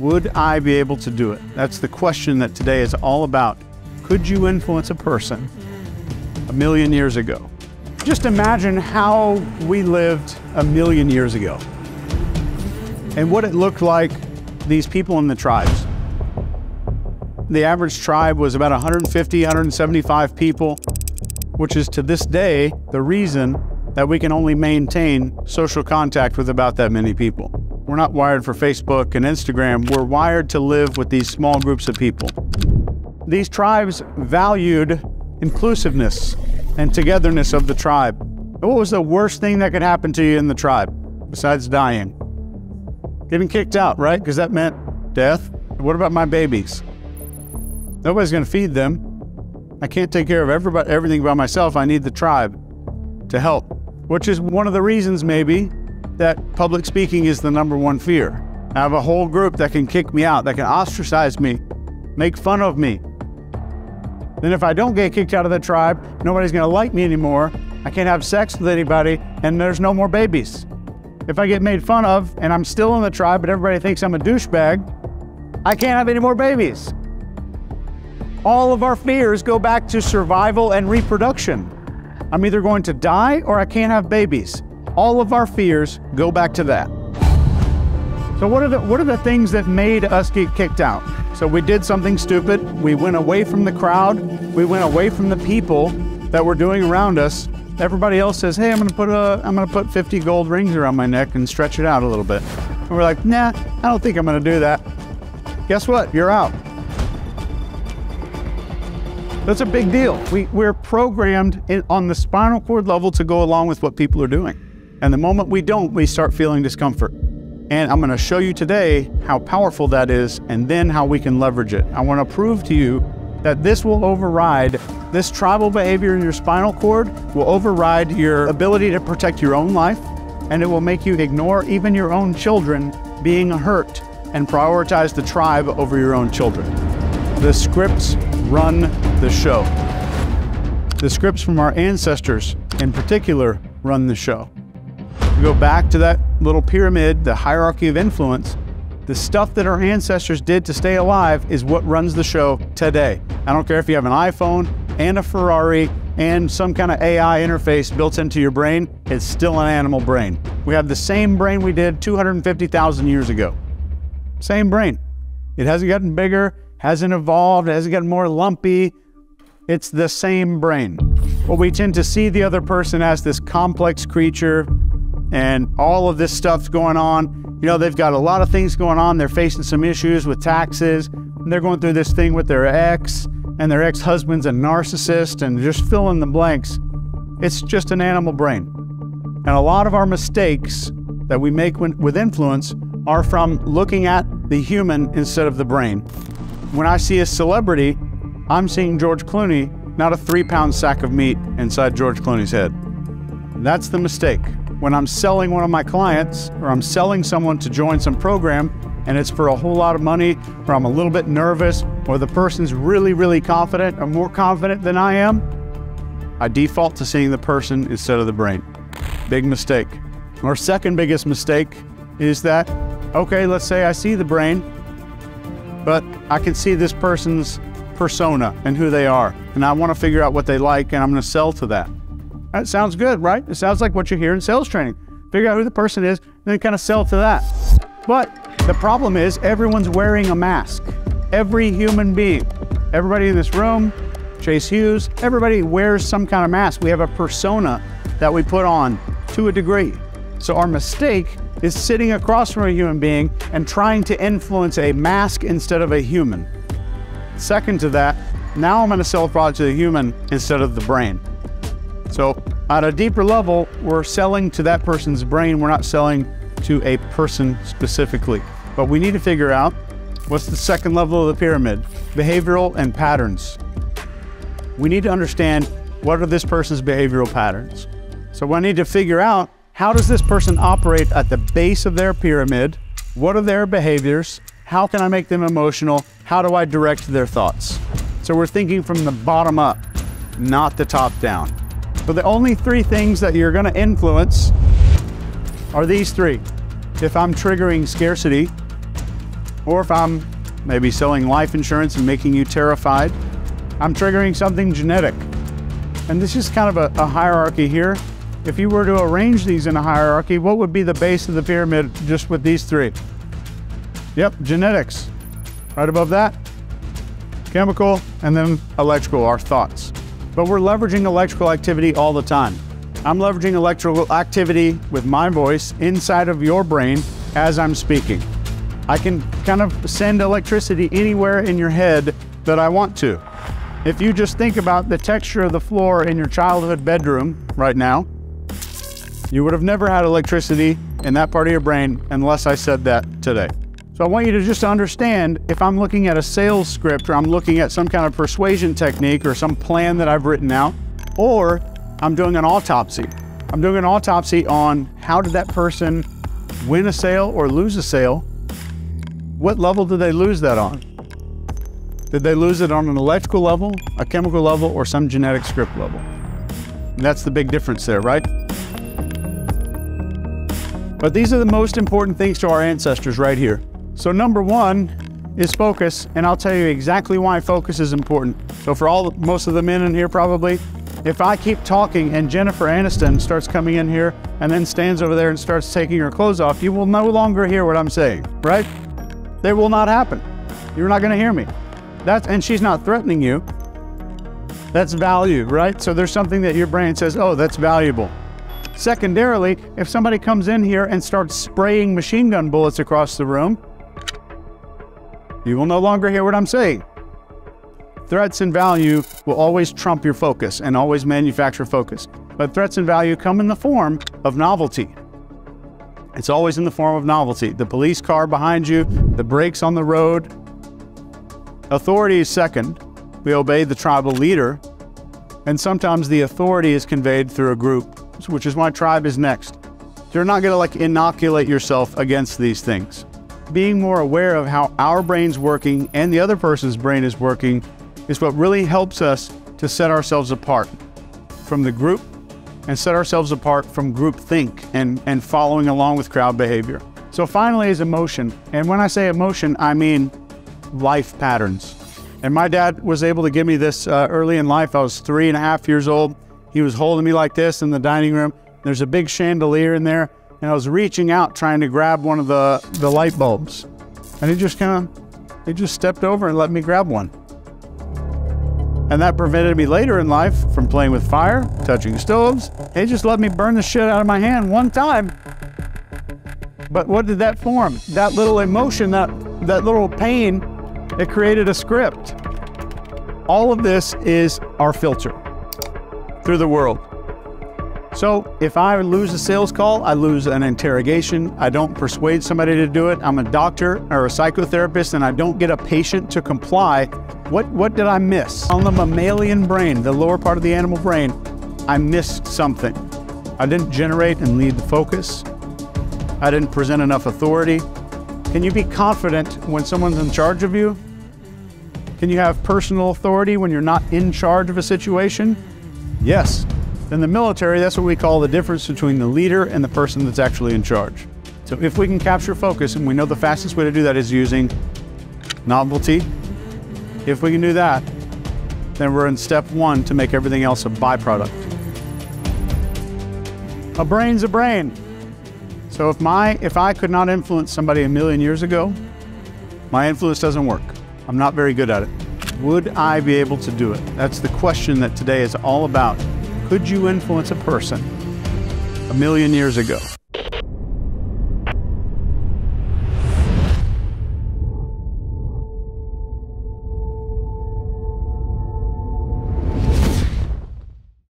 Would I be able to do it? That's the question that today is all about. Could you influence a person 1,000,000 years ago? Just imagine how we lived 1,000,000 years ago and what it looked like, these people in the tribes. The average tribe was about 150, 175 people, which is to this day the reason that we can only maintain social contact with about that many people. We're not wired for Facebook and Instagram. We're wired to live with these small groups of people. These tribes valued inclusiveness and togetherness of the tribe. What was the worst thing that could happen to you in the tribe besides dying? Getting kicked out, right? Because that meant death. What about my babies? Nobody's going to feed them. I can't take care of everything by myself. I need the tribe to help, which is one of the reasons maybe that public speaking is the #1 fear. I have a whole group that can kick me out, that can ostracize me, make fun of me. Then if I don't get kicked out of the tribe, nobody's going to like me anymore. I can't have sex with anybody, and there's no more babies. If I get made fun of and I'm still in the tribe, but everybody thinks I'm a douchebag, I can't have any more babies. All of our fears go back to survival and reproduction. I'm either going to die or I can't have babies. All of our fears go back to that. So what are the things that made us get kicked out? So we did something stupid. We went away from the crowd. We went away from the people that were doing around us. Everybody else says, hey, I'm gonna put 50 gold rings around my neck and stretch it out a little bit. And we're like, nah, I don't think I'm gonna do that. Guess what? You're out. That's a big deal. We're programmed on the spinal cord level to go along with what people are doing. And the moment we don't, we start feeling discomfort. And I'm going to show you today how powerful that is and then how we can leverage it. I want to prove to you that this will override, this tribal behavior in your spinal cord will override your ability to protect your own life, and it will make you ignore even your own children being hurt and prioritize the tribe over your own children. The scripts run the show. The scripts from our ancestors, in particular, run the show. We go back to that little pyramid, the hierarchy of influence. The stuff that our ancestors did to stay alive is what runs the show today. I don't care if you have an iPhone and a Ferrari and some kind of AI interface built into your brain, it's still an animal brain. We have the same brain we did 250,000 years ago. Same brain. It hasn't gotten bigger, hasn't evolved, it hasn't gotten more lumpy. It's the same brain. Well, we tend to see the other person as this complex creature and all of this stuff's going on. You know, they've got a lot of things going on. They're facing some issues with taxes. And they're going through this thing with their ex, and their ex-husband's a narcissist, and just fill in the blanks. It's just an animal brain. And a lot of our mistakes that we make with influence are from looking at the human instead of the brain. When I see a celebrity, I'm seeing George Clooney, not a 3-pound sack of meat inside George Clooney's head. That's the mistake. When I'm selling one of my clients, or I'm selling someone to join some program, and it's for a whole lot of money, or I'm a little bit nervous, or the person's really, really confident, or more confident than I am, I default to seeing the person instead of the brain. Big mistake. Our second biggest mistake is that, okay, let's say I see the brain, but I can see this person's persona and who they are, and I want to figure out what they like, and I'm going to sell to that. That sounds good, right? It sounds like what you hear in sales training. Figure out who the person is, and then kind of sell to that. But the problem is everyone's wearing a mask. Every human being, everybody in this room, Chase Hughes, everybody wears some kind of mask. We have a persona that we put on to a degree. So our mistake is sitting across from a human being and trying to influence a mask instead of a human. Second to that, now I'm going to sell a product to the human instead of the brain. So at a deeper level, we're selling to that person's brain. We're not selling to a person specifically. But we need to figure out what's the second level of the pyramid, behavioral and patterns. We need to understand what are this person's behavioral patterns. So I need to figure out how does this person operate at the base of their pyramid? What are their behaviors? How can I make them emotional? How do I direct their thoughts? So we're thinking from the bottom up, not the top down. So the only 3 things that you're going to influence are these 3. If I'm triggering scarcity, Or if I'm maybe selling life insurance and making you terrified, I'm triggering something genetic. And this is kind of a hierarchy here. If you were to arrange these in a hierarchy, what would be the base of the pyramid just with these three? Yep, genetics. Right above that, chemical, and then electrical, our thoughts. But we're leveraging electrical activity all the time. I'm leveraging electrical activity with my voice inside of your brain as I'm speaking. I can kind of send electricity anywhere in your head that I want to. If you just think about the texture of the floor in your childhood bedroom right now, you would have never had electricity in that part of your brain unless I said that today. So I want you to just understand, if I'm looking at a sales script or I'm looking at some kind of persuasion technique or some plan that I've written out, or I'm doing an autopsy. I'm doing an autopsy on how did that person win a sale or lose a sale. What level did they lose that on? Did they lose it on an electrical level, a chemical level, or some genetic script level? And that's the big difference there, right? But these are the most important things to our ancestors right here. So number one is focus, and I'll tell you exactly why focus is important. So for most of the men in here probably, if I keep talking and Jennifer Aniston starts coming in here and then stands over there and starts taking her clothes off, you will no longer hear what I'm saying, right? It will not happen. You're not gonna hear me. And she's not threatening you. That's value, right? So there's something that your brain says, oh, that's valuable. Secondarily, if somebody comes in here and starts spraying machine gun bullets across the room, you will no longer hear what I'm saying. Threats and value will always trump your focus and always manufacture focus. But threats and value come in the form of novelty. It's always in the form of novelty. The police car behind you, the brakes on the road. Authority is second. We obey the tribal leader. And sometimes the authority is conveyed through a group, which is why tribe is next. You're not gonna inoculate yourself against these things. Being more aware of how our brain's working and the other person's brain is working is what really helps us to set ourselves apart from the group and set ourselves apart from groupthink and following along with crowd behavior. So finally is emotion. And when I say emotion, I mean life patterns. And my dad was able to give me this early in life. I was 3.5 years old. He was holding me like this in the dining room. There's a big chandelier in there. And I was reaching out trying to grab one of the light bulbs. And he just stepped over and let me grab one. And that prevented me later in life from playing with fire, touching stoves. He just let me burn the shit out of my hand one time. But what did that form? That little emotion, that little pain, it created a script. All of this is our filter through the world. So if I lose a sales call, I lose an interrogation, I don't persuade somebody to do it, I'm a doctor or a psychotherapist and I don't get a patient to comply, what did I miss? On the mammalian brain, the lower part of the animal brain, I missed something. I didn't generate and lead the focus. I didn't present enough authority. Can you be confident when someone's in charge of you? Can you have personal authority when you're not in charge of a situation? Yes. In the military, that's what we call the difference between the leader and the person that's actually in charge. So if we can capture focus, and we know the fastest way to do that is using novelty, if we can do that, then we're in step one to make everything else a byproduct. A brain's a brain. So if I could not influence somebody 1,000,000 years ago, my influence doesn't work. I'm not very good at it. Would I be able to do it? That's the question that today is all about. Could you influence a person 1,000,000 years ago?